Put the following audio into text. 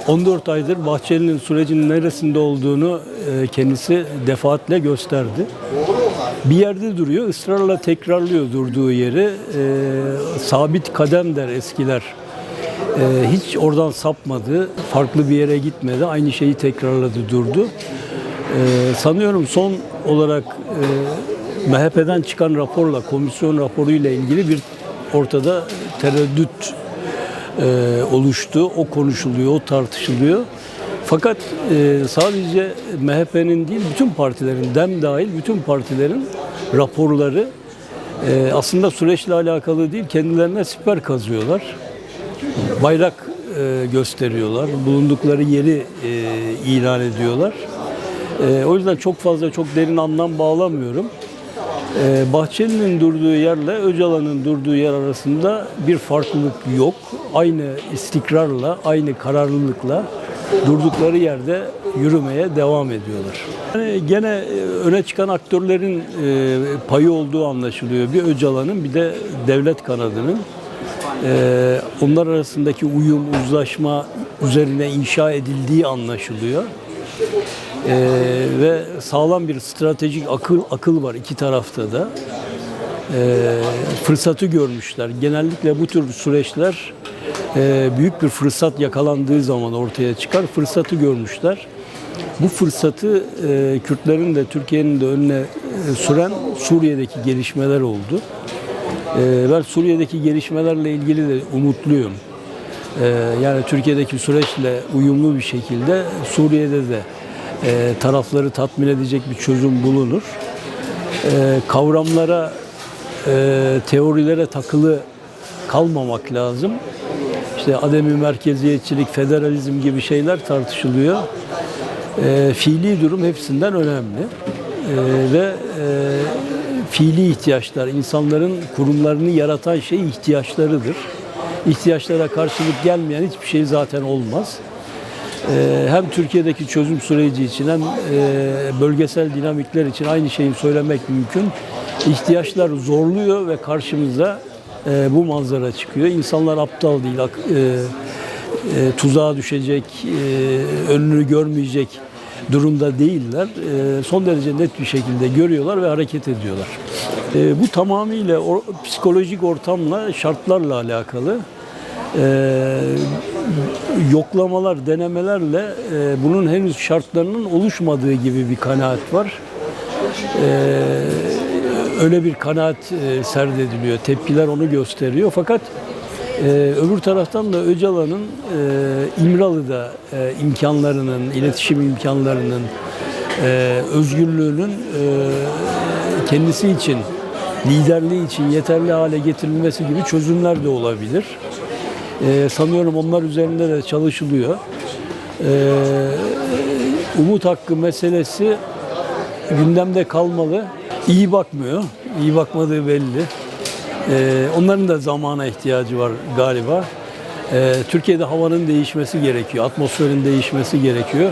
14 aydır Bahçeli'nin sürecinin neresinde olduğunu kendisi defaatle gösterdi. Bir yerde duruyor, ısrarla tekrarlıyor durduğu yeri. Sabit kadem der eskiler. Hiç oradan sapmadı, farklı bir yere gitmedi, aynı şeyi tekrarladı, durdu. Sanıyorum son olarak MHP'den çıkan raporla, komisyon raporuyla ilgili bir ortada tereddüt oluştu. O konuşuluyor, o tartışılıyor. Fakat sadece MHP'nin değil, bütün partilerin, DEM dahil bütün partilerin raporları aslında süreçle alakalı değil, kendilerine siper kazıyorlar. Bayrak gösteriyorlar, bulundukları yeri ilan ediyorlar. O yüzden çok fazla, çok derin anlam bağlamıyorum. Bahçeli'nin durduğu yerle Öcalan'ın durduğu yer arasında bir farklılık yok. Aynı istikrarla, aynı kararlılıkla durdukları yerde yürümeye devam ediyorlar. Yani gene öne çıkan aktörlerin payı olduğu anlaşılıyor. Bir Öcalan'ın, bir de devlet kanadının. Onlar arasındaki uyum, uzlaşma üzerine inşa edildiği anlaşılıyor. Ve sağlam bir stratejik akıl var iki tarafta da. Fırsatı görmüşler. Genellikle bu tür süreçler büyük bir fırsat yakalandığı zaman ortaya çıkar. Fırsatı görmüşler. Bu fırsatı Kürtlerin de Türkiye'nin de önüne süren Suriye'deki gelişmeler oldu. Ben Suriye'deki gelişmelerle ilgili de umutluyum. Yani Türkiye'deki süreçle uyumlu bir şekilde Suriye'de de tarafları tatmin edecek bir çözüm bulunur. Kavramlara, teorilere takılı kalmamak lazım. İşte ademi merkeziyetçilik, federalizm gibi şeyler tartışılıyor. Fiili durum hepsinden önemli. Ve fiili ihtiyaçlar, insanların kurumlarını yaratan şey ihtiyaçlarıdır. İhtiyaçlara karşılık gelmeyen hiçbir şey zaten olmaz. Hem Türkiye'deki çözüm süreci için hem bölgesel dinamikler için aynı şeyi söylemek mümkün. İhtiyaçlar zorluyor ve karşımıza bu manzara çıkıyor. İnsanlar aptal değil, tuzağa düşecek, önünü görmeyecek durumda değiller. Son derece net bir şekilde görüyorlar ve hareket ediyorlar. Bu tamamıyla psikolojik ortamla, şartlarla alakalı. Yoklamalar, denemelerle bunun henüz şartlarının oluşmadığı gibi bir kanaat var. Öyle bir kanaat serdediliyor. Tepkiler onu gösteriyor. Fakat öbür taraftan da Öcalan'ın İmralı'da imkanlarının, iletişim imkanlarının, özgürlüğünün kendisi için, liderliği için yeterli hale getirilmesi gibi çözümler de olabilir. Sanıyorum onlar üzerinde de çalışılıyor. Umut hakkı meselesi gündemde kalmalı. İyi bakmıyor. İyi bakmadığı belli. Onların da zamana ihtiyacı var galiba. Türkiye'de havanın değişmesi gerekiyor. Atmosferin değişmesi gerekiyor.